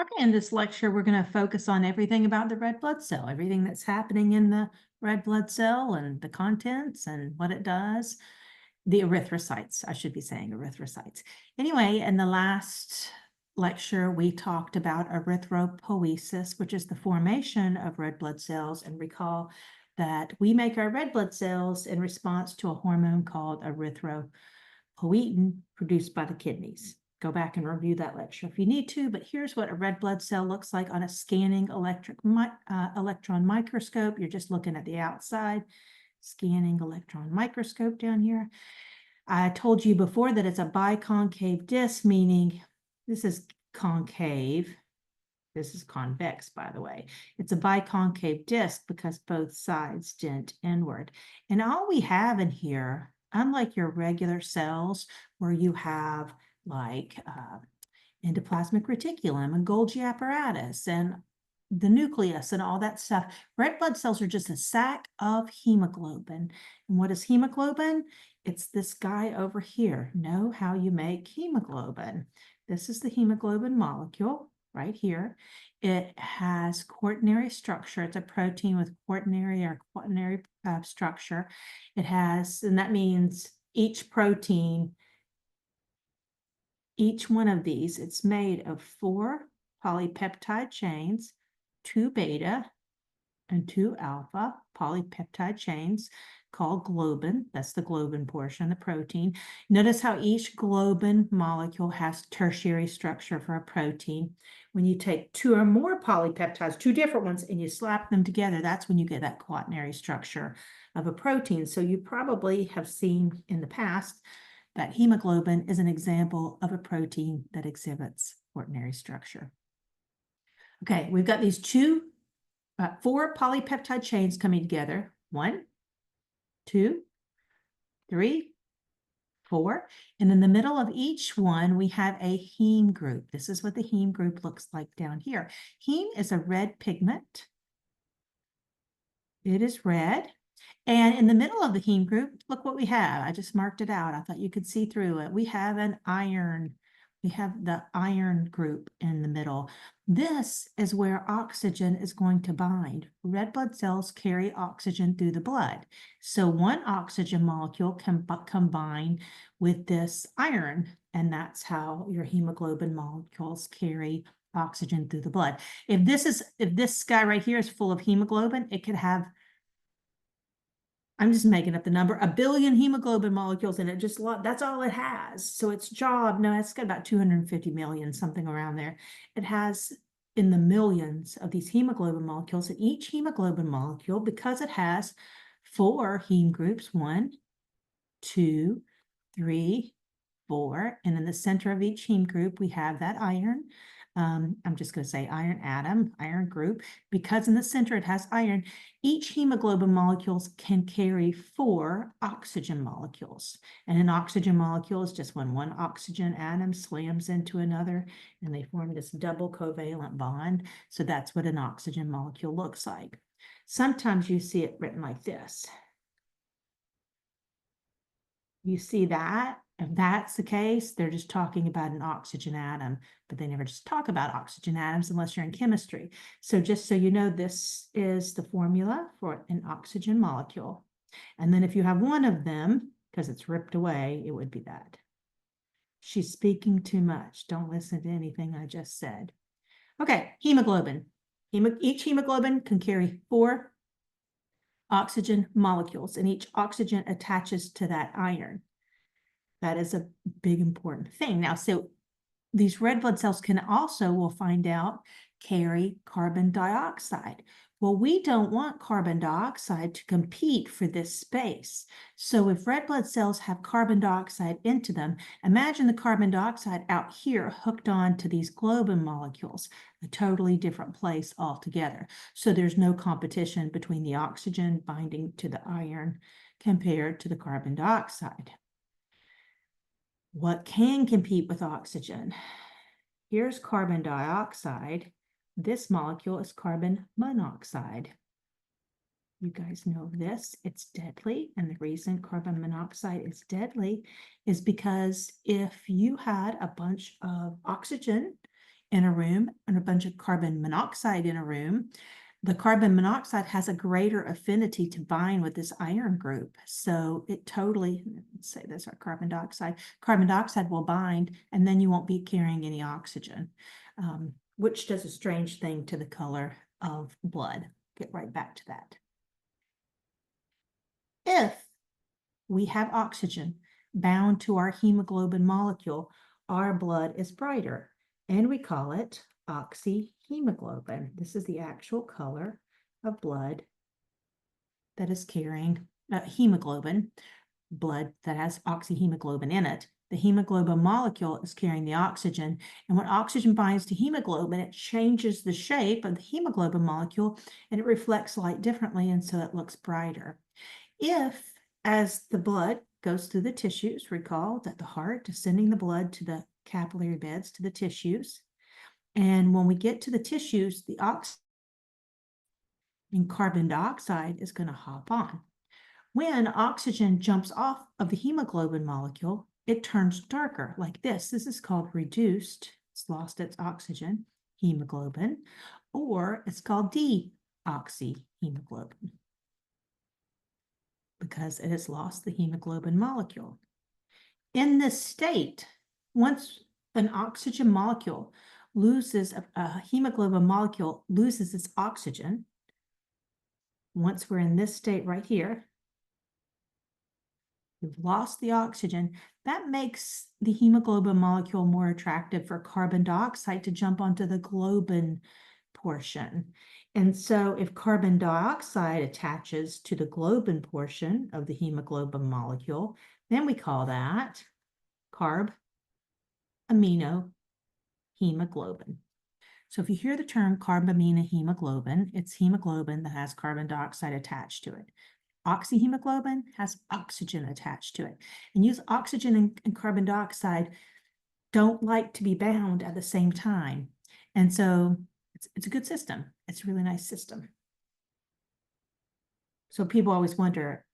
Okay, in this lecture, we're going to focus on everything about the red blood cell, everything that's happening in the red blood cell and the contents and what it does. The erythrocytes, I should be saying erythrocytes. Anyway, in the last lecture, we talked about erythropoiesis, which is the formation of red blood cells. And recall that we make our red blood cells in response to a hormone called erythropoietin produced by the kidneys. Go back and review that lecture if you need to, but here's what a red blood cell looks like on a scanning electron microscope. You're just looking at the outside, scanning electron microscope down here. I told you before that it's a biconcave disc, meaning this is concave. This is convex, by the way. It's a biconcave disc because both sides dent inward. And all we have in here, unlike your regular cells where you have like endoplasmic reticulum and Golgi apparatus and the nucleus and all that stuff, red blood cells are just a sack of hemoglobin. And what is hemoglobin? It's this guy over here. Know how you make hemoglobin. This is the hemoglobin molecule right here. It has quaternary structure. It's a protein with quaternary structure. It has, and that means each protein, each one of these, it's made of 4 polypeptide chains, 2 beta and 2 alpha polypeptide chains called globin. That's the globin portion, the protein. Notice how each globin molecule has tertiary structure for a protein. When you take 2 or more polypeptides, 2 different ones, and you slap them together, that's when you get that quaternary structure of a protein. So you probably have seen in the past that hemoglobin is an example of a protein that exhibits quaternary structure. Okay, we've got these 4 polypeptide chains coming together. 1, 2, 3, 4. And in the middle of each one, we have a heme group. This is what the heme group looks like down here. Heme is a red pigment. It is red. And in the middle of the heme group, look what we have. I just marked it out. I thought you could see through it. We have an iron. We have the iron group in the middle. This is where oxygen is going to bind. Red blood cells carry oxygen through the blood. So one oxygen molecule can combine with this iron, and that's how your hemoglobin molecules carry oxygen through the blood. If this guy right here is full of hemoglobin, it could have, I'm just making up the number, 1 billion hemoglobin molecules in it. That's all it has. So its job, no, it's got about 250 million, something around there. It has in the millions of these hemoglobin molecules, and each hemoglobin molecule, because it has 4 heme groups, 1, 2, 3, 4, and in the center of each heme group, we have that iron. I'm just going to say iron atom, iron group, because in the center it has iron. Each hemoglobin molecules can carry 4 oxygen molecules. And an oxygen molecule is just when one oxygen atom slams into another and they form this double covalent bond. So that's what an oxygen molecule looks like. Sometimes you see it written like this. You see that? If that's the case, they're just talking about an oxygen atom, but they never just talk about oxygen atoms unless you're in chemistry. So just so you know, this is the formula for an oxygen molecule. And then if you have one of them, because it's ripped away, it would be that. She's speaking too much. Don't listen to anything I just said. Okay, hemoglobin. Each hemoglobin can carry 4 oxygen molecules, and each oxygen attaches to that iron. That is a big important thing. Now, so these red blood cells can also, we'll find out, carry carbon dioxide. Well, we don't want carbon dioxide to compete for this space. So if red blood cells have carbon dioxide into them, imagine the carbon dioxide out here hooked on to these globin molecules, a totally different place altogether. So there's no competition between the oxygen binding to the iron compared to the carbon dioxide. What can compete with oxygen? Here's carbon dioxide. This molecule is carbon monoxide. You guys know this, it's deadly. And the reason carbon monoxide is deadly is because if you had a bunch of oxygen in a room and a bunch of carbon monoxide in a room, the carbon monoxide has a greater affinity to bind with this iron group. So it totally, let's say this, our carbon dioxide will bind, and then you won't be carrying any oxygen, which does a strange thing to the color of blood. Get right back to that. If we have oxygen bound to our hemoglobin molecule, our blood is brighter, and we call it oxyhemoglobin. This is the actual color of blood that is carrying hemoglobin, blood that has oxyhemoglobin in it. The hemoglobin molecule is carrying the oxygen, and when oxygen binds to hemoglobin, it changes the shape of the hemoglobin molecule, and it reflects light differently, and so it looks brighter. If, as the blood goes through the tissues, recall that the heart is sending the blood to the capillary beds, to the tissues, and when we get to the tissues, the oxygen and carbon dioxide is going to hop on. When oxygen jumps off of the hemoglobin molecule, it turns darker like this. This is called reduced, it's lost its oxygen, hemoglobin, or it's called deoxyhemoglobin because it has lost the hemoglobin molecule. In this state, once an oxygen molecule loses, a hemoglobin molecule loses its oxygen, once we're in this state right here, we've lost the oxygen, that makes the hemoglobin molecule more attractive for carbon dioxide to jump onto the globin portion. And so if carbon dioxide attaches to the globin portion of the hemoglobin molecule, then we call that carb amino hemoglobin. So if you hear the term carbaminohemoglobin, it's hemoglobin that has carbon dioxide attached to it. Oxyhemoglobin has oxygen attached to it. And use oxygen and carbon dioxide don't like to be bound at the same time. And so it's a good system. It's a really nice system. So people always wonder,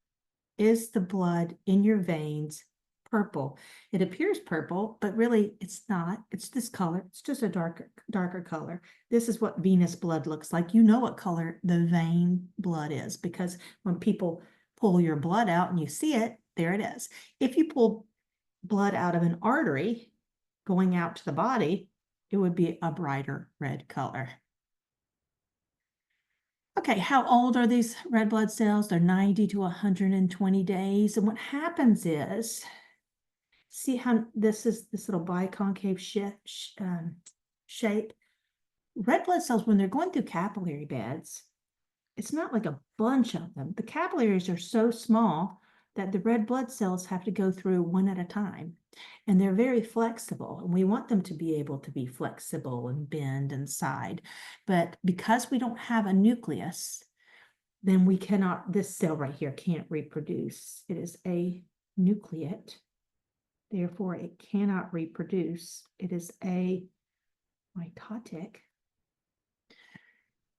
is the blood in your veins purple? It appears purple, but really it's not. It's this color. It's just a darker color. This is what venous blood looks like. You know what color the vein blood is because when people pull your blood out and you see it, there it is. If you pull blood out of an artery going out to the body, it would be a brighter red color. Okay, how old are these red blood cells? They're 90 to 120 days. And what happens is, see how this is this little biconcave shape? Red blood cells, when they're going through capillary beds, it's not like a bunch of them. The capillaries are so small that the red blood cells have to go through one at a time. And they're very flexible. And we want them to be able to be flexible and bend and side. But because we don't have a nucleus, then we cannot, this cell right here can't reproduce. It is anucleate. Therefore, it cannot reproduce. It is mitotic.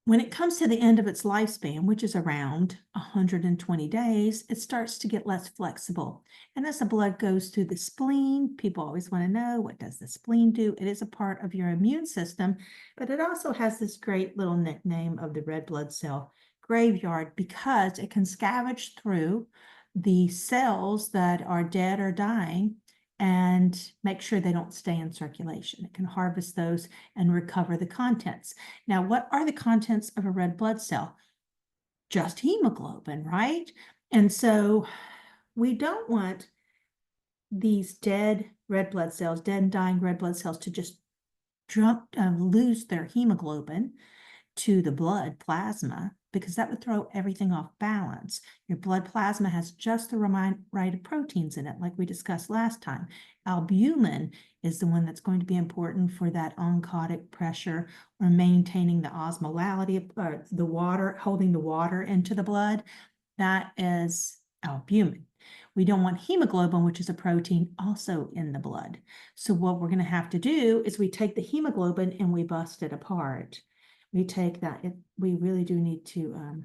When it comes to the end of its lifespan, which is around 120 days, it starts to get less flexible. And as the blood goes through the spleen, people always want to know, what does the spleen do? It is a part of your immune system, but it also has this great little nickname of the red blood cell graveyard because it can scavenge through the cells that are dead or dying and make sure they don't stay in circulation. It can harvest those and recover the contents. Now, what are the contents of a red blood cell? Just hemoglobin, right? And so we don't want these dead red blood cells, dead and dying red blood cells to just lose their hemoglobin to the blood plasma, because that would throw everything off balance. Your blood plasma has just the right proteins in it, like we discussed last time. Albumin is the one that's going to be important for that oncotic pressure or maintaining the osmolality of the water, holding the water into the blood. That is albumin. We don't want hemoglobin, which is a protein also in the blood. So what we're going to have to do is we take the hemoglobin and we bust it apart. We take that, we really do need to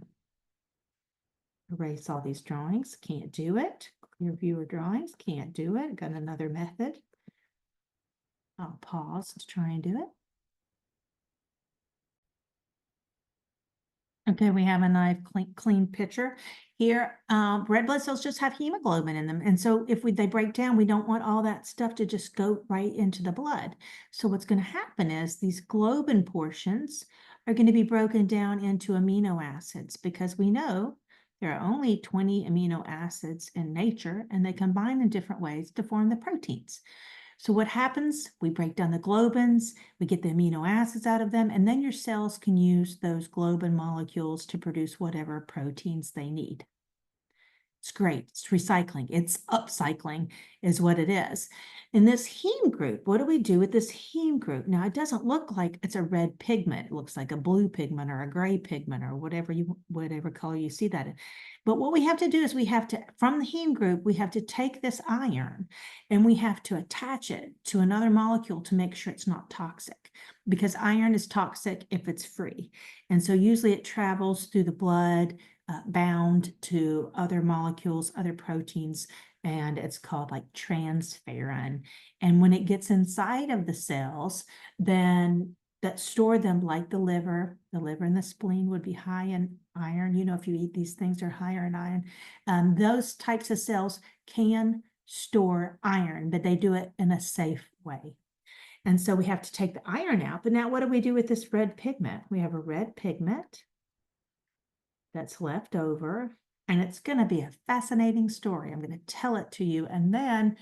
erase all these drawings. Can't do it. Clear viewer drawings, can't do it. Got another method. I'll pause to try and do it. Okay, we have a nice clean picture here. Red blood cells just have hemoglobin in them. And so if they break down, we don't want all that stuff to just go right into the blood. So what's going to happen is these globin portions are going to be broken down into amino acids, because we know there are only 20 amino acids in nature, and they combine in different ways to form the proteins. So what happens? We break down the globins, we get the amino acids out of them, and then your cells can use those globin molecules to produce whatever proteins they need. It's great. It's recycling. It's upcycling is what it is. In this heme group, what do we do with this heme group? Now, it doesn't look like it's a red pigment. It looks like a blue pigment or a gray pigment or whatever color you see that in. But what we have to do is from the heme group, we have to take this iron and we have to attach it to another molecule to make sure it's not toxic, because iron is toxic if it's free. And so usually it travels through the blood, bound to other molecules, other proteins, and it's called like transferrin. And when it gets inside of the cells, then that store them, like the liver and the spleen would be high in iron. You know, if you eat these things, they're higher in iron. Those types of cells can store iron, but they do it in a safe way. And so we have to take the iron out. But now what do we do with this red pigment? We have a red pigment that's left over, and it's going to be a fascinating story. I'm going to tell it to you, and then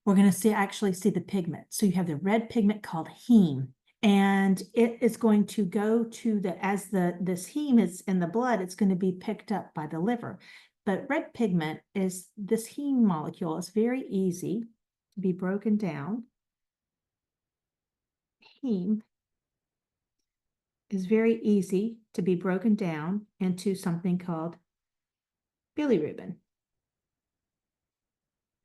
we're going to actually see the pigment. So you have the red pigment called heme, and it is going to go to this heme is in the blood, it's going to be picked up by the liver. But red pigment this heme molecule is very easy to be broken down. Heme is very easy to be broken down into something called bilirubin.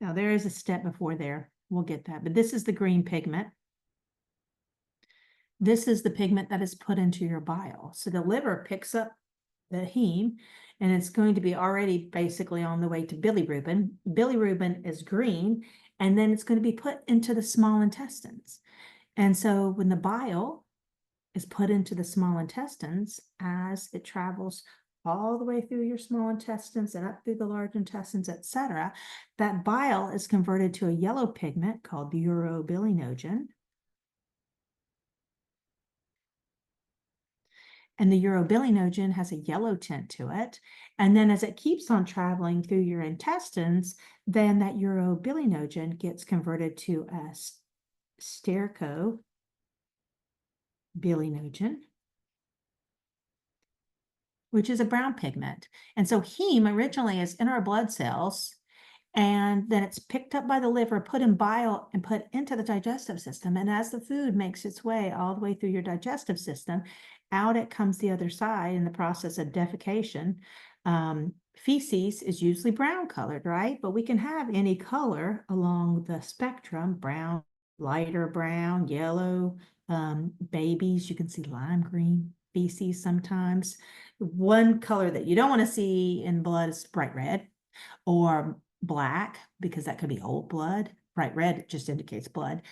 Now there is a step before there. We'll get that, but this is the green pigment. This is the pigment that is put into your bile. So the liver picks up the heme, and it's going to be already basically on the way to bilirubin. Bilirubin is green, and then it's going to be put into the small intestines. And so when the bile is put into the small intestines, as it travels all the way through your small intestines and up through the large intestines, etc., that bile is converted to a yellow pigment called urobilinogen. And the urobilinogen has a yellow tint to it. And then as it keeps on traveling through your intestines, then that urobilinogen gets converted to a stercobilinogen, which is a brown pigment. And so heme originally is in our blood cells, and then it's picked up by the liver, put in bile, and put into the digestive system. And as the food makes its way all the way through your digestive system, out it comes the other side in the process of defecation. Feces is usually brown colored, right? But we can have any color along the spectrum: brown, lighter brown, yellow. Babies, you can see lime green feces sometimes. One color that you don't want to see in blood is bright red or black, because that could be old blood. Bright red just indicates blood.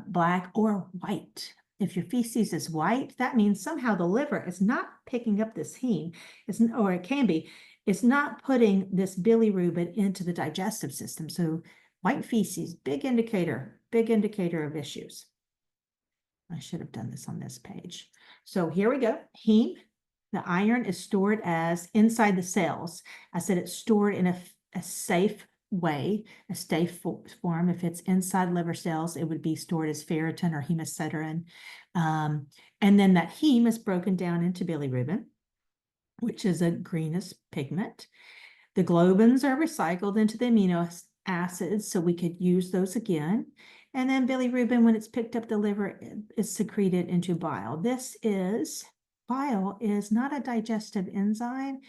Black or white. If your feces is white, that means somehow the liver is not picking up this heme, or it can be, it's not putting this bilirubin into the digestive system. So white feces, big indicator of issues. I should have done this on this page. So here we go. Heme, the iron is stored as inside the cells. I said it's stored in a safe way, a safe form. If it's inside liver cells, it would be stored as ferritin or hemosiderin. And then that heme is broken down into bilirubin, which is a greenish pigment. The globins are recycled into the amino acids, so we could use those again. And then bilirubin, when it's picked up the liver, is secreted into bile. Bile is not a digestive enzyme.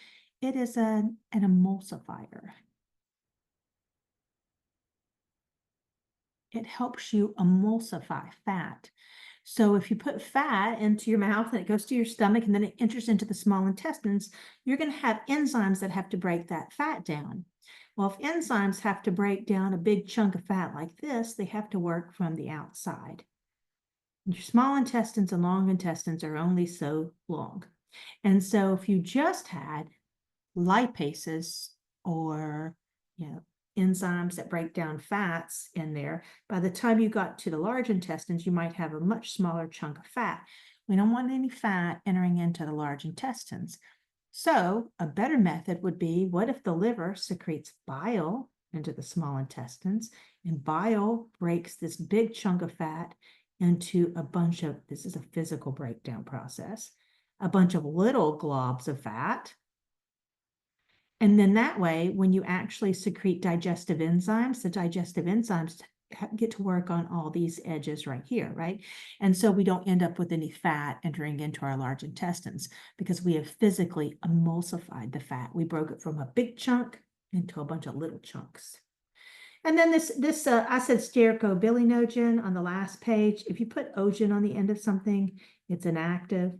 It is an emulsifier. It helps you emulsify fat. So if you put fat into your mouth and it goes to your stomach and then it enters into the small intestines, you're going to have enzymes that have to break that fat down. Well, if enzymes have to break down a big chunk of fat like this, they have to work from the outside. Your small intestines and long intestines are only so long. And so if you just had lipases or, enzymes that break down fats in there, by the time you got to the large intestines, you might have a much smaller chunk of fat. We don't want any fat entering into the large intestines. So a better method would be, what if the liver secretes bile into the small intestines, and bile breaks this big chunk of fat into a bunch of, this is a physical breakdown process, a bunch of little globs of fat. And then that way, when you actually secrete digestive enzymes, the digestive enzymes get to work on all these edges right here, right? And so we don't end up with any fat entering into our large intestines because we have physically emulsified the fat. We broke it from a big chunk into a bunch of little chunks. And then this I said stercobilinogen on the last page. If you put ogen on the end of something, it's inactive.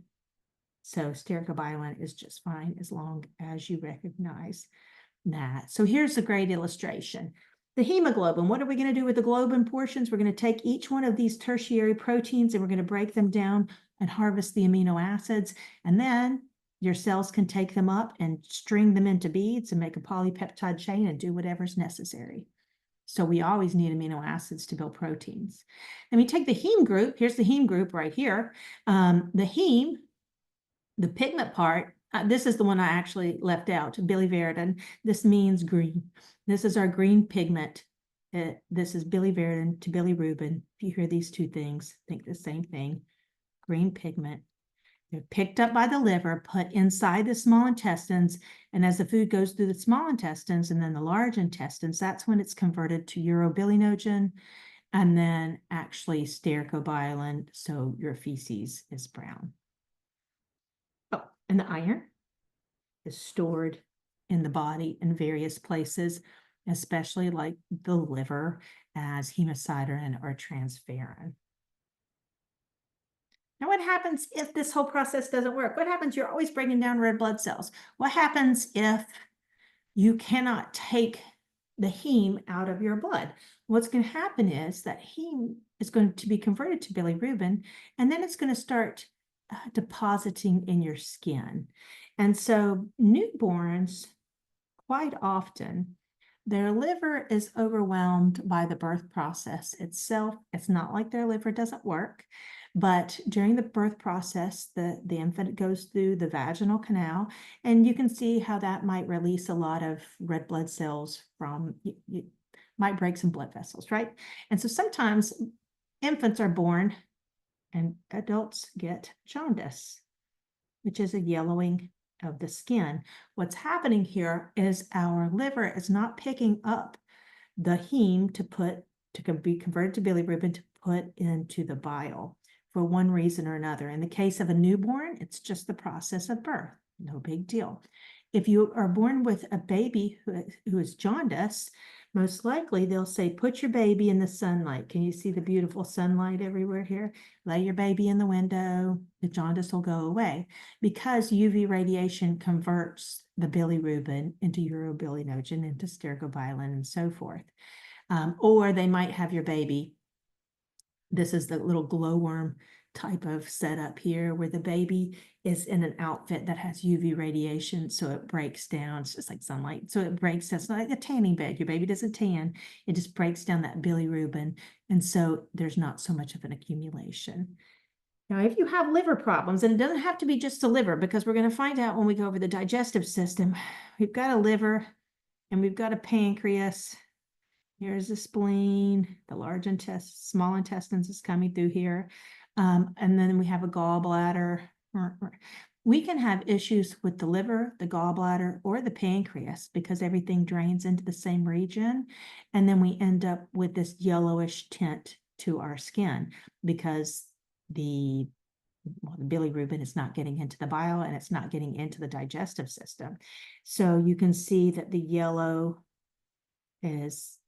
So stercobilin is just fine as long as you recognize that. So here's a great illustration. The hemoglobin, what are we going to do with the globin portions? We're going to take each one of these tertiary proteins and we're going to break them down and harvest the amino acids. And then your cells can take them up and string them into beads and make a polypeptide chain and do whatever's necessary. So we always need amino acids to build proteins. Let me take the heme group. Here's the heme group right here. The heme, the pigment part, this is the one I actually left out, biliverdin. This means green. This is our green pigment. This is biliverdin to bilirubin. If you hear these two things, think the same thing. Green pigment. They're picked up by the liver, put inside the small intestines, and as the food goes through the small intestines and then the large intestines, that's when it's converted to urobilinogen and then actually stercobilin, so your feces is brown. Oh, and the iron is stored in the body in various places, especially like the liver as hemosiderin or transferrin. Now, what happens if this whole process doesn't work? What happens? You're always breaking down red blood cells. What happens if you cannot take the heme out of your blood? What's going to happen is that heme is going to be converted to bilirubin, and then it's going to start depositing in your skin. And so newborns, quite often, their liver is overwhelmed by the birth process itself. It's not like their liver doesn't work, but during the birth process, the infant goes through the vaginal canal, and you can see how that might release a lot of red blood cells from, you might break some blood vessels, right? And so sometimes infants are born and adults get jaundice, which is a yellowing of the skin. What's happening here is our liver is not picking up the heme to be converted to bilirubin to put into the bile for one reason or another. In the case of a newborn, it's just the process of birth, no big deal. If you are born with a baby who is jaundice, most likely they'll say, put your baby in the sunlight. Can you see the beautiful sunlight everywhere here? Lay your baby in the window, the jaundice will go away because UV radiation converts the bilirubin into urobilinogen, into stercobilin, and so forth. Or they might have your baby. This is the little glowworm type of setup here where the baby is in an outfit that has UV radiation, so it breaks down. It's just like sunlight, so it breaks down. It's like a tanning bed. Your baby doesn't tan. It just breaks down that bilirubin, and so there's not so much of an accumulation. Now, if you have liver problems, and it doesn't have to be just the liver, because we're going to find out when we go over the digestive system, we've got a liver and we've got a pancreas. Here's the spleen, the large intestine, small intestines is coming through here. And then we have a gallbladder. We can have issues with the liver, the gallbladder, or the pancreas because everything drains into the same region. And then we end up with this yellowish tint to our skin because the bilirubin is not getting into the bile and it's not getting into the digestive system. So you can see that the yellow is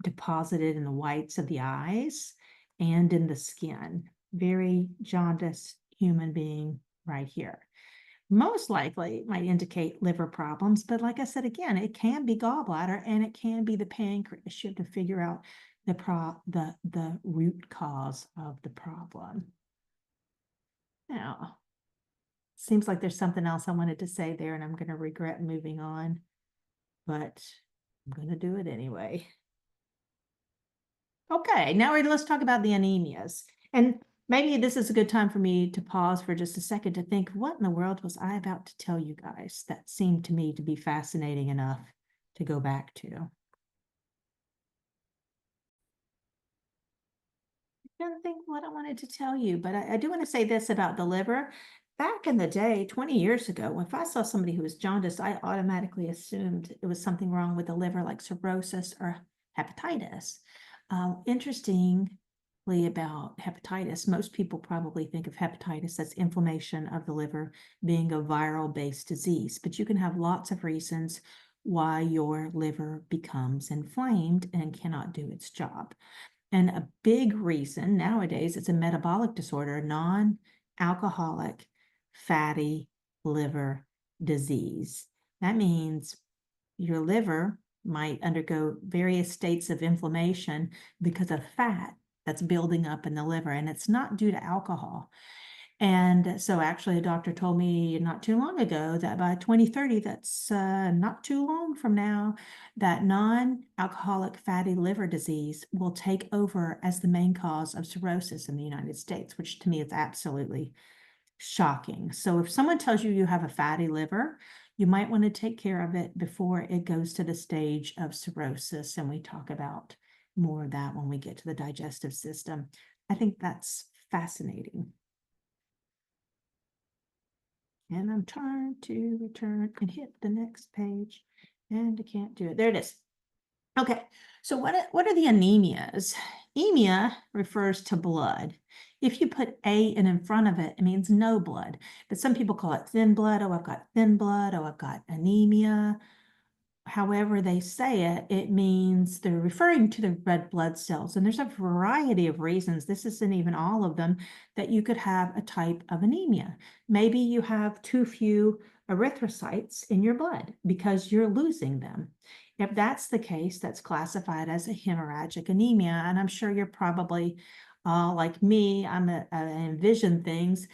deposited in the whites of the eyes and in the skin. Very jaundiced human being right here. Most likely might indicate liver problems, but like I said, again, it can be gallbladder and it can be the pancreas. You have to figure out the root cause of the problem. Now, Seems like there's something else I wanted to say there and I'm going to regret moving on, but I'm going to do it anyway. Okay, now let's talk about the anemias. And maybe this is a good time for me to pause for just a second to think, what in the world was I about to tell you guys that seemed to me to be fascinating enough to go back to? Don't think what I wanted to tell you, but I do want to say this about the liver. Back in the day, 20 years ago, if I saw somebody who was jaundiced, I automatically assumed it was something wrong with the liver, like cirrhosis or hepatitis. Interestingly about hepatitis, most people probably think of hepatitis as inflammation of the liver being a viral-based disease, but you can have lots of reasons why your liver becomes inflamed and cannot do its job. And a big reason nowadays, it's a metabolic disorder, non-alcoholic fatty liver disease. That means your liver might undergo various states of inflammation because of fat that's building up in the liver, and it's not due to alcohol. And so actually a doctor told me not too long ago that by 2030, that's not too long from now, that non-alcoholic fatty liver disease will take over as the main cause of cirrhosis in the United States, which to me is absolutely shocking. So if someone tells you you have a fatty liver, you might want to take care of it before it goes to the stage of cirrhosis. And we talk about more of that when we get to the digestive system. I think that's fascinating. And I'm trying to return and hit the next page, and I can't do it. There it is. Okay, so what are the anemias? Anemia refers to blood. If you put A in front of it, it means no blood. But some people call it thin blood. Oh, I've got thin blood. Oh, I've got anemia. However they say it, it means they're referring to the red blood cells. And there's a variety of reasons, this isn't even all of them, that you could have a type of anemia. Maybe you have too few erythrocytes in your blood because you're losing them. If that's the case, that's classified as a hemorrhagic anemia. And I'm sure you're probably like me, I envision things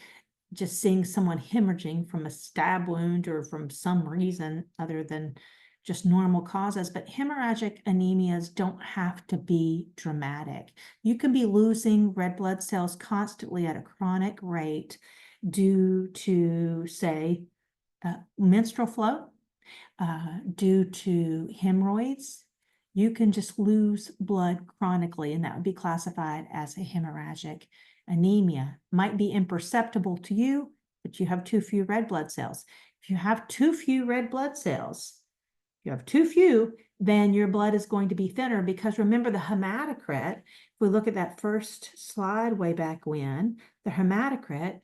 just seeing someone hemorrhaging from a stab wound or from some reason other than just normal causes, but hemorrhagic anemias don't have to be dramatic. You can be losing red blood cells constantly at a chronic rate due to, say, menstrual flow, due to hemorrhoids. You can just lose blood chronically, and that would be classified as a hemorrhagic anemia. Might be imperceptible to you, but you have too few red blood cells. If you have too few red blood cells, you have too few, then your blood is going to be thinner, because remember the hematocrit, if we look at that first slide way back when, the hematocrit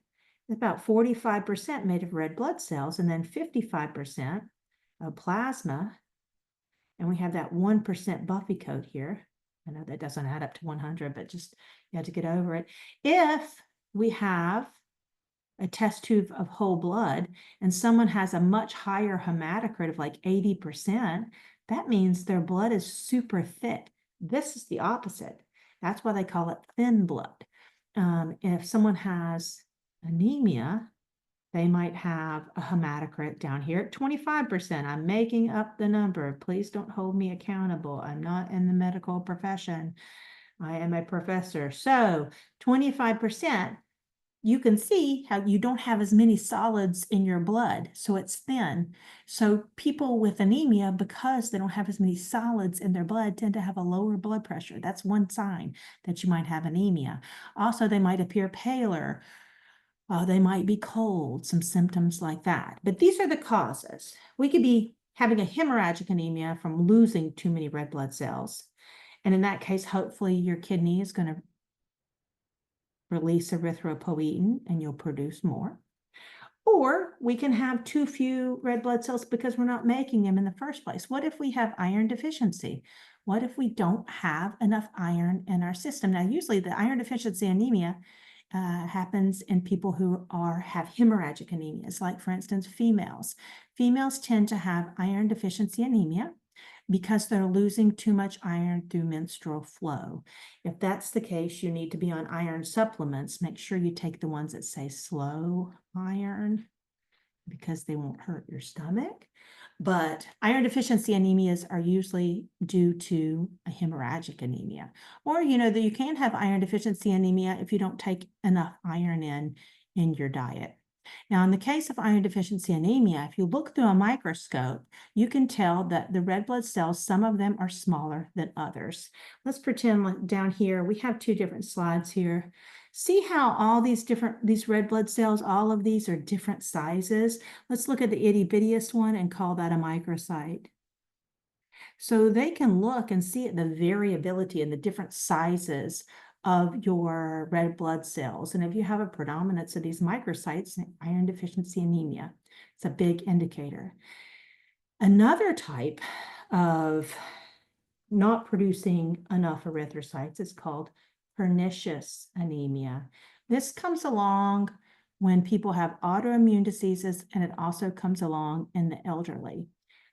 is about 45% made of red blood cells and then 55% of plasma. And we have that 1% Buffy coat here. I know that doesn't add up to 100, but just you have to get over it. If we have a test tube of whole blood and someone has a much higher hematocrit of like 80%, that means their blood is super thick. This is the opposite. That's why they call it thin blood. If someone has anemia, they might have a hematocrit down here at 25%. I'm making up the number. Please don't hold me accountable. I'm not in the medical profession. I am a professor. So 25%, you can see how you don't have as many solids in your blood, so it's thin. So people with anemia, because they don't have as many solids in their blood, tend to have a lower blood pressure. That's one sign that you might have anemia. Also, they might appear paler. They might be cold, some symptoms like that. But these are the causes. We could be having a hemorrhagic anemia from losing too many red blood cells. And in that case, hopefully your kidney is going to release erythropoietin and you'll produce more. Or we can have too few red blood cells because we're not making them in the first place. What if we have iron deficiency? What if we don't have enough iron in our system? Now, usually the iron deficiency anemia happens in people who have hemorrhagic anemias, like for instance, females. Females tend to have iron deficiency anemia because they're losing too much iron through menstrual flow. If that's the case, you need to be on iron supplements. Make sure you take the ones that say slow iron. because they won't hurt your stomach. But iron deficiency anemias are usually due to a hemorrhagic anemia. Or, that you can have iron deficiency anemia if you don't take enough iron in your diet. Now, in the case of iron deficiency anemia, if you look through a microscope, you can tell that the red blood cells, some of them are smaller than others. Let's pretend down here, we have two different slides here. See how all these red blood cells, all of these are different sizes. Let's look at the itty bittiest one and call that a microcyte. So they can look and see the variability in the different sizes of your red blood cells. And if you have a predominance of these microcytes, iron deficiency anemia, it's a big indicator. Another type of not producing enough erythrocytes is called pernicious anemia. This comes along when people have autoimmune diseases, and it also comes along in the elderly.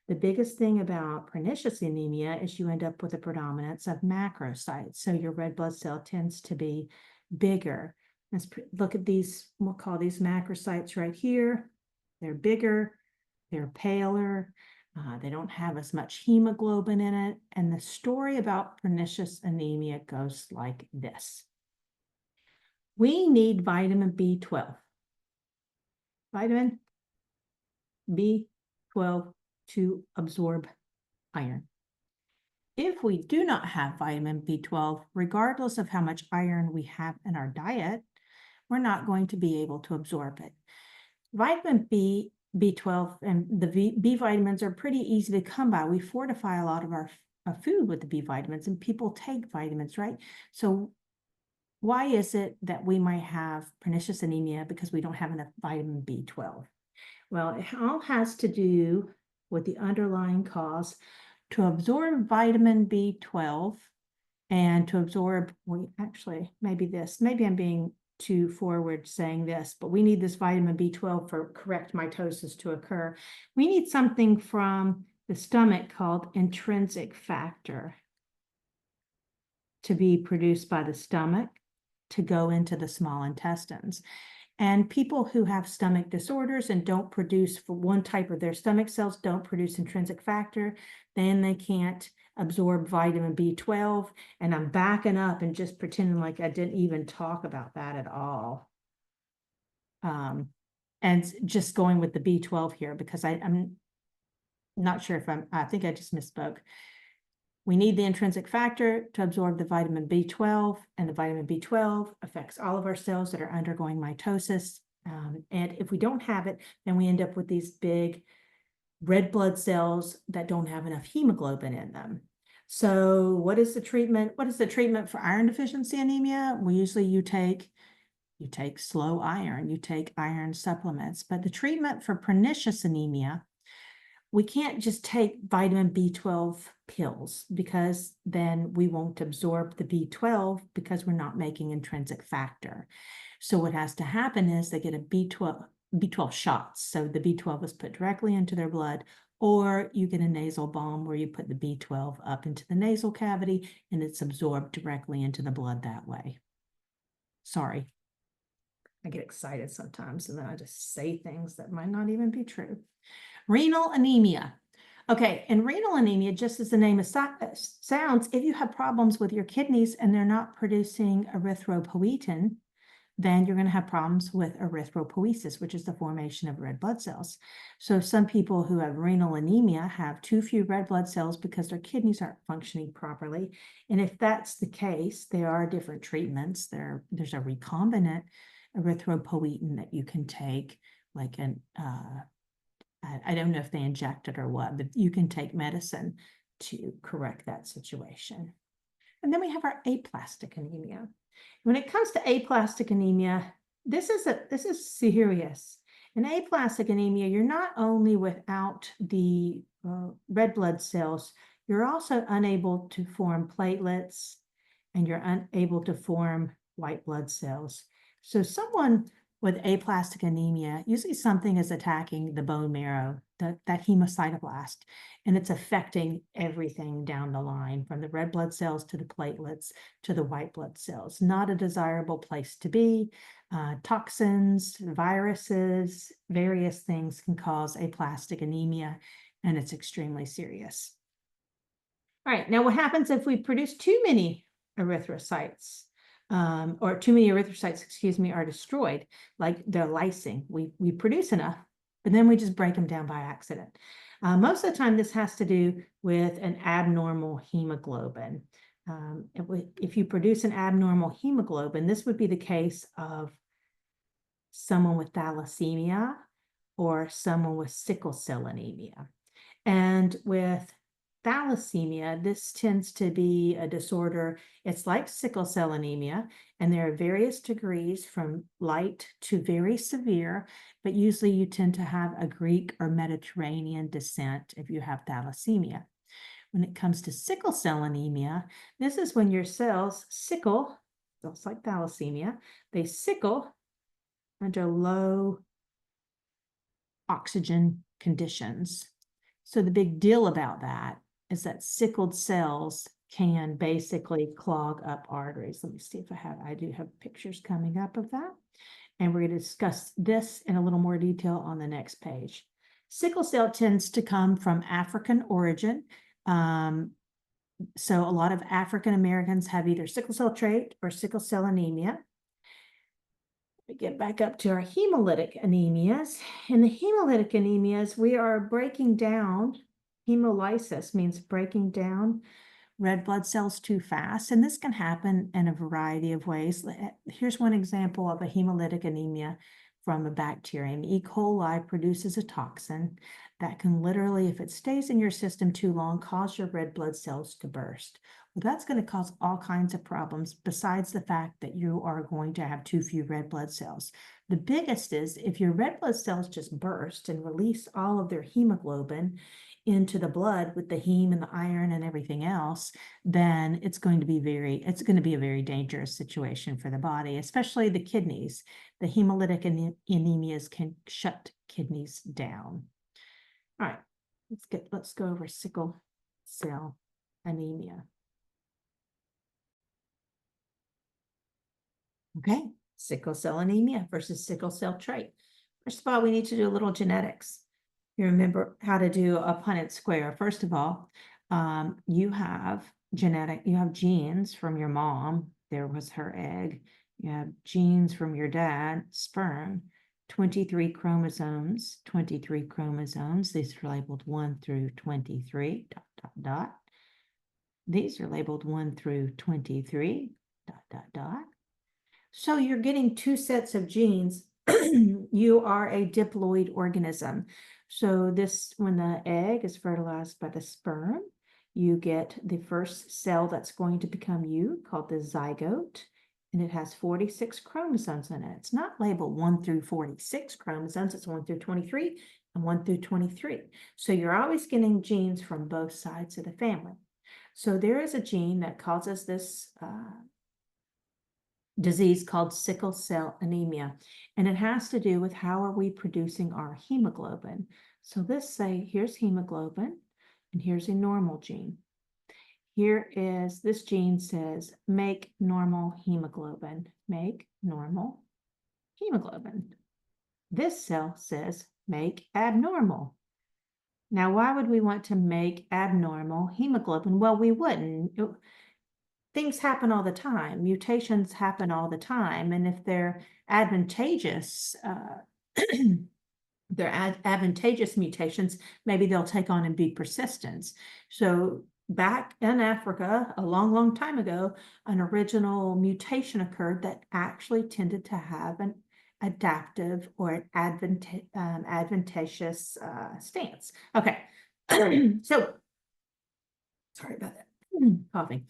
The biggest thing about pernicious anemia is you end up with a predominance of macrocytes. So your red blood cell tends to be bigger. Let's look at these, we'll call these macrocytes right here. They're bigger, they're paler, they don't have as much hemoglobin in it. And the story about pernicious anemia goes like this. We need vitamin B12. Vitamin B12 to absorb iron. If we do not have vitamin B12, regardless of how much iron we have in our diet, we're not going to be able to absorb it. Vitamin B12 and the B vitamins are pretty easy to come by. We fortify a lot of our food with the B vitamins, and people take vitamins, right? So why is it that we might have pernicious anemia? Because we don't have enough vitamin B12. Well, it all has to do with the underlying cause. To absorb vitamin B12 and to absorb, well, actually, maybe I'm being too forward saying this, but we need this vitamin B12 for correct mitosis to occur. We need something from the stomach called intrinsic factor to be produced by the stomach to go into the small intestines. And people who have stomach disorders and don't produce, for one type of their stomach cells, don't produce intrinsic factor, then they can't absorb vitamin B12. And I'm backing up and just pretending like I didn't even talk about that at all. And just going with the B12 here, because I'm not sure if I think I just misspoke. We need the intrinsic factor to absorb the vitamin B12, and the vitamin B12 affects all of our cells that are undergoing mitosis. And if we don't have it, then we end up with these big red blood cells that don't have enough hemoglobin in them. So what is the treatment? What is the treatment for iron deficiency anemia? Well, usually you take slow iron, you take iron supplements, but the treatment for pernicious anemia, we can't just take vitamin B12 pills, because then we won't absorb the B12 because we're not making intrinsic factor. So what has to happen is they get a B12 shots. So the B12 is put directly into their blood, or you get a nasal balm where you put the B12 up into the nasal cavity and it's absorbed directly into the blood that way. Sorry, I get excited sometimes and then I just say things that might not even be true. Renal anemia. Okay, and renal anemia, just as the name sounds, if you have problems with your kidneys and they're not producing erythropoietin, then you're going to have problems with erythropoiesis, which is the formation of red blood cells. So some people who have renal anemia have too few red blood cells because their kidneys aren't functioning properly. And if that's the case, there are different treatments. There's a recombinant erythropoietin that you can take, like I don't know if they inject it or what, but you can take medicine to correct that situation. And then we have our aplastic anemia. When it comes to aplastic anemia, this is serious. In aplastic anemia, you're not only without the red blood cells, you're also unable to form platelets, and you're unable to form white blood cells. So someone with aplastic anemia, usually something is attacking the bone marrow, that hemocytoblast, and it's affecting everything down the line, from the red blood cells to the platelets to the white blood cells. Not a desirable place to be. Toxins, viruses, various things can cause aplastic anemia, and it's extremely serious. All right, now what happens if we produce too many erythrocytes? Or too many erythrocytes, excuse me, are destroyed, like they're lysing. We produce enough, but then we just break them down by accident. Most of the time, this has to do with an abnormal hemoglobin. If you produce an abnormal hemoglobin, this would be the case of someone with thalassemia or someone with sickle cell anemia. And with thalassemia, this tends to be a disorder. It's like sickle cell anemia, and there are various degrees from light to very severe, but usually you tend to have a Greek or Mediterranean descent if you have thalassemia. When it comes to sickle cell anemia, this is when your cells sickle, just like thalassemia, they sickle under low oxygen conditions. So the big deal about that is that sickled cells can basically clog up arteries. Let me see if I do have pictures coming up of that. And we're going to discuss this in a little more detail on the next page. Sickle cell tends to come from African origin. So a lot of African Americans have either sickle cell trait or sickle cell anemia. We get back up to our hemolytic anemias. In the hemolytic anemias, we are breaking down, hemolysis means breaking down red blood cells too fast, and this can happen in a variety of ways. Here's one example of a hemolytic anemia from a bacterium. E. coli produces a toxin that can literally, if it stays in your system too long, cause your red blood cells to burst. Well, that's going to cause all kinds of problems besides the fact that you are going to have too few red blood cells. The biggest is if your red blood cells just burst and release all of their hemoglobin into the blood with the heme and the iron and everything else, then it's going to be a very dangerous situation for the body, especially the kidneys. The hemolytic anemias can shut kidneys down. All right, let's go over sickle cell anemia. Okay, sickle cell anemia versus sickle cell trait. First of all, we need to do a little genetics. You remember how to do a Punnett square. First of all, you have genes from your mom. There was her egg. You have genes from your dad, sperm, 23 chromosomes, 23 chromosomes. These are labeled 1 through 23, ... These are labeled 1 through 23, ... So you're getting two sets of genes. You are a diploid organism. So when the egg is fertilized by the sperm, you get the first cell that's going to become you, called the zygote, and it has 46 chromosomes in it. It's not labeled 1 through 46 chromosomes, it's 1 through 23 and 1 through 23. So you're always getting genes from both sides of the family. So there is a gene that causes this disease called sickle cell anemia, and it has to do with how are we producing our hemoglobin. So let's say here's hemoglobin, and here's a normal gene. Here is, this gene says make normal hemoglobin, make normal hemoglobin. This cell says make abnormal. Now, why would we want to make abnormal hemoglobin? Well, we wouldn't. Things happen all the time. Mutations happen all the time. And if they're advantageous, advantageous mutations, maybe they'll take on and be persistent. So back in Africa, a long, long time ago, an original mutation occurred that actually tended to have an adaptive or advantageous stance. Okay, so sorry about that, coughing.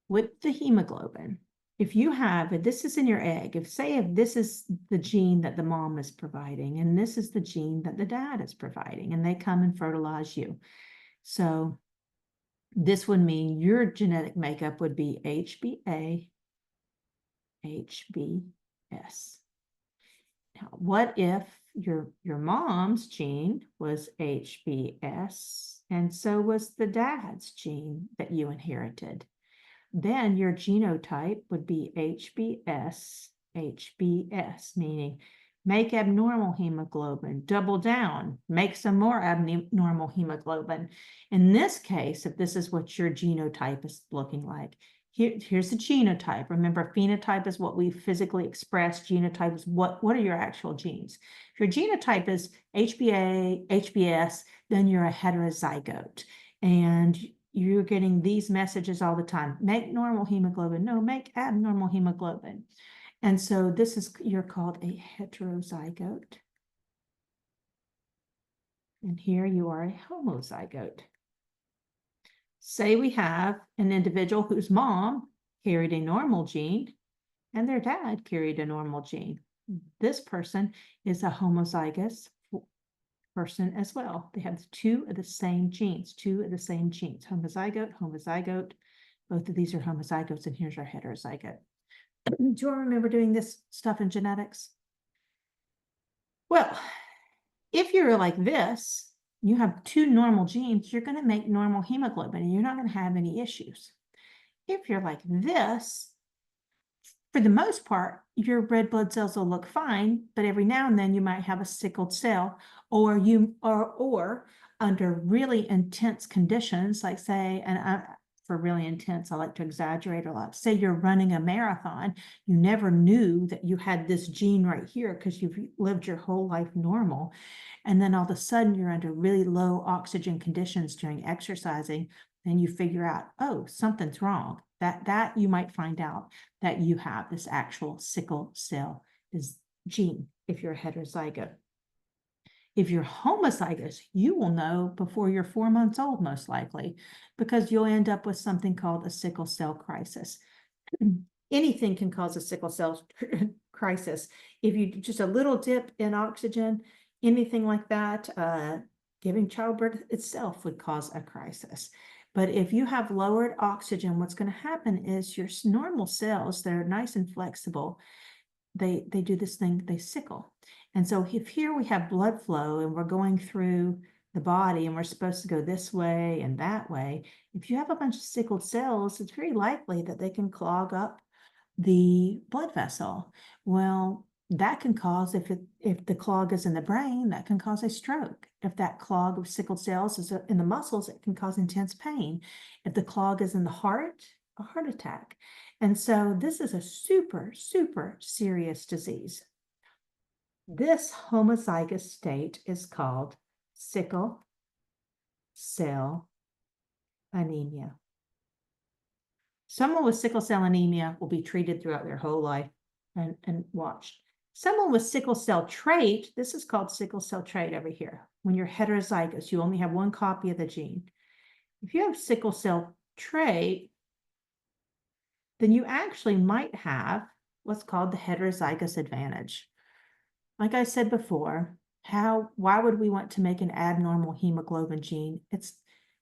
With the hemoglobin, if you have, if this is in your egg, if this is the gene that the mom is providing, and this is the gene that the dad is providing, and they come and fertilize you. So this would mean your genetic makeup would be HbA, HbS. Now, what if your mom's gene was HBS and so was the dad's gene that you inherited? Then your genotype would be HBS, meaning make abnormal hemoglobin, double down, make some more abnormal hemoglobin. In this case, if this is what your genotype is looking like, here's the genotype. Remember, phenotype is what we physically express. Genotype is what are your actual genes. If your genotype is HBA, HBS, then you're a heterozygote. And you're getting these messages all the time. Make normal hemoglobin. No, make abnormal hemoglobin. And so this is, you're called a heterozygote. And here you are a homozygote. Say we have an individual whose mom carried a normal gene and their dad carried a normal gene. This person is a homozygous person as well. They have two of the same genes, homozygote, homozygote. Both of these are homozygotes, and here's our heterozygote. Do you remember doing this stuff in genetics? Well, if you're like this, you have two normal genes, you're going to make normal hemoglobin, and you're not going to have any issues. If you're like this, for the most part, your red blood cells will look fine, but every now and then you might have a sickled cell, or under really intense conditions, like say, for really intense, I like to exaggerate a lot. Say you're running a marathon, you never knew that you had this gene right here because you've lived your whole life normal. And then all of a sudden you're under really low oxygen conditions during exercising, and you figure out, oh, something's wrong. That you might find out that you have this actual sickle cell gene if you're a heterozygote. If you're homozygous, you will know before you're 4 months old, most likely, because you'll end up with something called a sickle cell crisis. Anything can cause a sickle cell crisis. If you just a little dip in oxygen, anything like that, giving childbirth itself would cause a crisis. But if you have lowered oxygen, what's going to happen is your normal cells, they're nice and flexible. They do this thing, they sickle. And so if here we have blood flow and we're going through the body and we're supposed to go this way and that way, if you have a bunch of sickled cells, it's very likely that they can clog up the blood vessel. Well, that can cause, if the clog is in the brain, that can cause a stroke. If that clog of sickled cells is in the muscles, it can cause intense pain. If the clog is in the heart, a heart attack. And so this is a super, super serious disease. This homozygous state is called sickle cell anemia. Someone with sickle cell anemia will be treated throughout their whole life and watched. Someone with sickle cell trait, this is called sickle cell trait over here. When you're heterozygous, you only have one copy of the gene. If you have sickle cell trait, then you actually might have what's called the heterozygous advantage. Like I said before, why would we want to make an abnormal hemoglobin gene? It's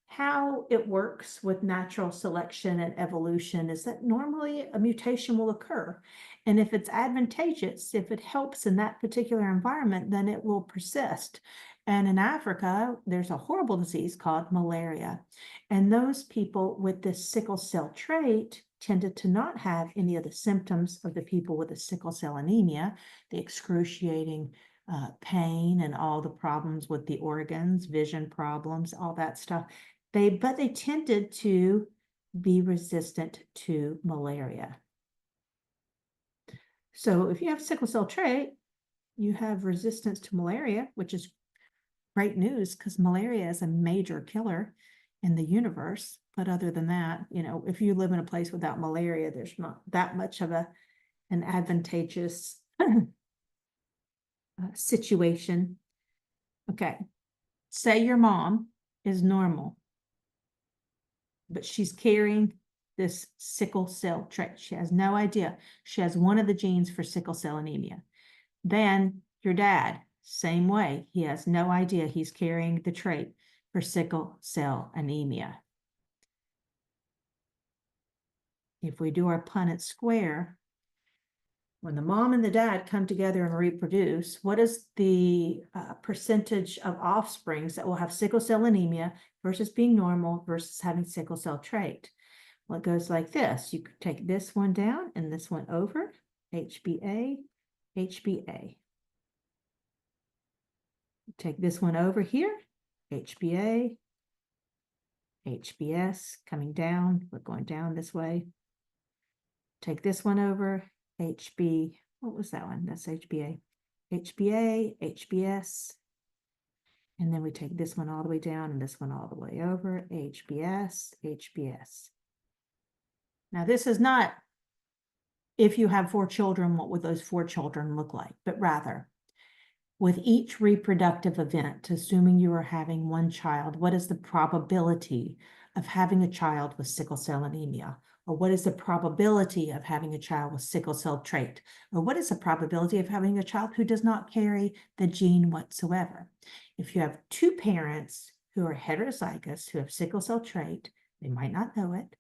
how it works with natural selection and evolution is that normally a mutation will occur. And if it's advantageous, if it helps in that particular environment, then it will persist. And in Africa, there's a horrible disease called malaria. And those people with this sickle cell trait tended to not have any of the symptoms of the people with the sickle cell anemia, the excruciating pain and all the problems with the organs, vision problems, all that stuff. But they tended to be resistant to malaria. So if you have sickle cell trait, you have resistance to malaria, which is great news because malaria is a major killer in the universe. But other than that, if you live in a place without malaria, there's not that much of an advantageous situation. Okay, say your mom is normal, but she's carrying this sickle cell trait. She has no idea. She has one of the genes for sickle cell anemia. Then your dad, same way. He has no idea he's carrying the trait for sickle cell anemia. If we do our Punnett square, When the mom and the dad come together and reproduce, what is the percentage of offsprings that will have sickle cell anemia versus being normal versus having sickle cell trait? Well, it goes like this. You could take this one down and this one over, HbA, HbA. Take this one over here, HbA, HbS, coming down, we're going down this way. Take this one over, HB, what was that one? That's HbA. HbA, HbS. And then we take this one all the way down and this one all the way over, HbS, HbS. Now, this is not if you have 4 children, what would those 4 children look like? But rather, with each reproductive event, assuming you are having 1 child, what is the probability of having a child with sickle cell anemia? Or what is the probability of having a child with sickle cell trait? Or what is the probability of having a child who does not carry the gene whatsoever? If you have 2 parents who are heterozygous, who have sickle cell trait, they might not know it,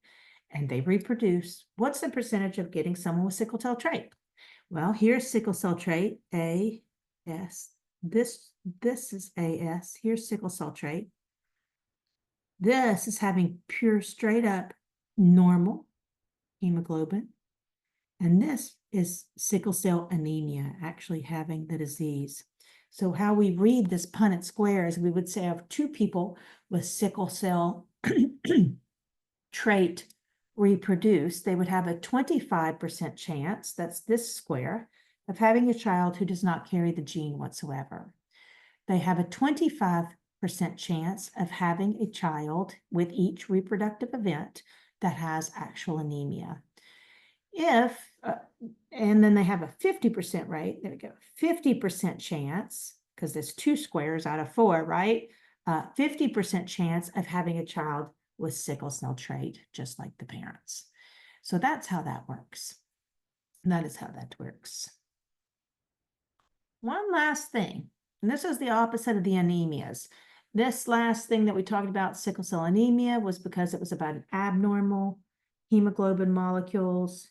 and they reproduce, what's the percentage of getting someone with sickle cell trait? Well, here's sickle cell trait, AS. This is AS. Here's sickle cell trait. This is having pure, straight up normal hemoglobin. And this is sickle cell anemia, actually having the disease. So how we read this Punnett square is we would say of 2 people with sickle cell trait reproduce, they would have a 25% chance, that's this square, of having a child who does not carry the gene whatsoever. They have a 25% chance of having a child with each reproductive event that has actual anemia. If, and then they have a 50% rate, there we go, 50% chance, because there's 2 squares out of 4, right? 50% chance of having a child with sickle cell trait, just like the parents. So that's how that works. That is how that works. One last thing, and this is the opposite of the anemias. This last thing that we talked about, sickle cell anemia, was because it was about an abnormal hemoglobin molecules.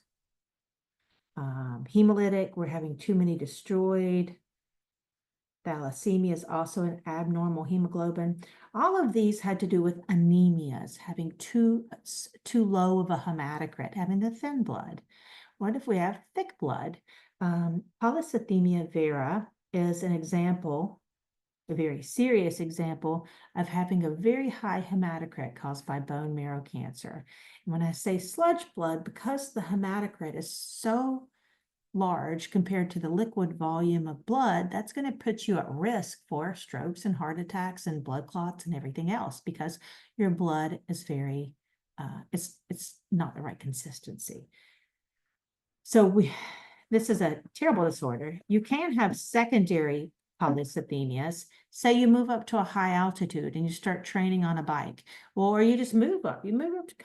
Hemolytic, we're having too many destroyed. Thalassemia is also an abnormal hemoglobin. All of these had to do with anemias, having too low of a hematocrit, having the thin blood. What if we have thick blood? Polycythemia vera is an example, a very serious example of having a very high hematocrit caused by bone marrow cancer. And when I say sludge blood, because the hematocrit is so large compared to the liquid volume of blood, that's going to put you at risk for strokes and heart attacks and blood clots and everything else, because your blood is very, it's not the right consistency. So this is a terrible disorder. You can have secondary polycythemias. Say you move up to a high altitude and you start training on a bike, or you just move up. You move up to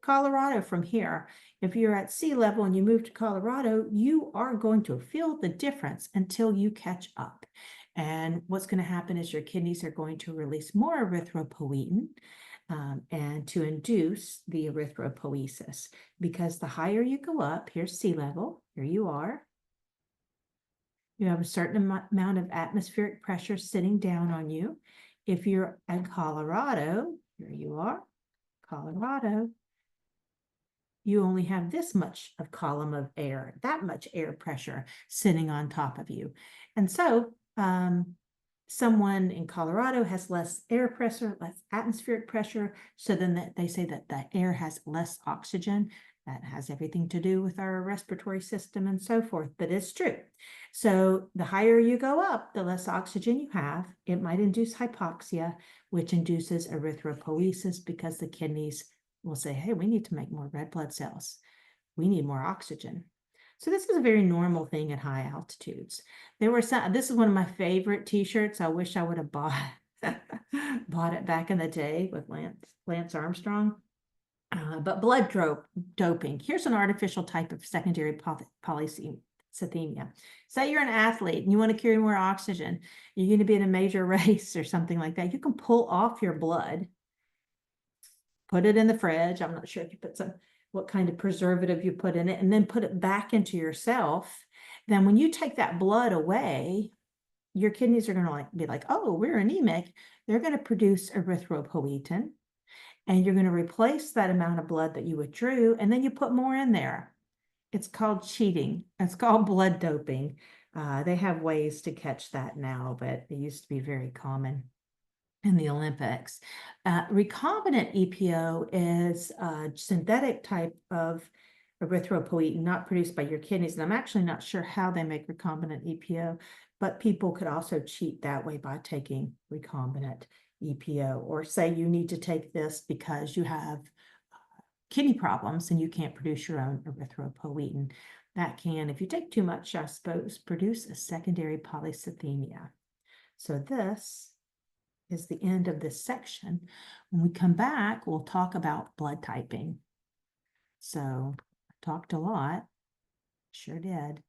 Colorado from here. If you're at sea level and you move to Colorado, you are going to feel the difference until you catch up. And what's going to happen is your kidneys are going to release more erythropoietin, and to induce the erythropoiesis. Because the higher you go up, here's sea level, here you are. You have a certain amount of atmospheric pressure sitting down on you. If you're at Colorado, here you are, Colorado, you only have this much of column of air, that much air pressure sitting on top of you. And so someone in Colorado has less air pressure, less atmospheric pressure. So then they say that the air has less oxygen. That has everything to do with our respiratory system and so forth, but it's true. So the higher you go up, the less oxygen you have. It might induce hypoxia, which induces erythropoiesis, because the kidneys will say, hey, we need to make more red blood cells. We need more oxygen. So this is a very normal thing at high altitudes. There were some, this is one of my favorite t-shirts. I wish I would have bought it back in the day with Lance Armstrong. But blood doping. Here's an artificial type of secondary polycythemia. Say you're an athlete and you want to carry more oxygen. You're going to be in a major race or something like that. You can pull off your blood, put it in the fridge. I'm not sure if you put what kind of preservative you put in it, and then put it back into yourself. then when you take that blood away, your kidneys are going to be like, oh, we're anemic. They're going to produce erythropoietin, and you're going to replace that amount of blood that you withdrew, and then you put more in there. It's called cheating. It's called blood doping. They have ways to catch that now, but it used to be very common in the Olympics. Recombinant EPO is a synthetic type of erythropoietin not produced by your kidneys. And I'm actually not sure how they make recombinant EPO, but people could also cheat that way by taking recombinant EPO, or say you need to take this because you have kidney problems and you can't produce your own erythropoietin. That can, if you take too much, I suppose, produce a secondary polycythemia. So this is the end of this section. When we come back, we'll talk about blood typing. So I talked a lot, sure did.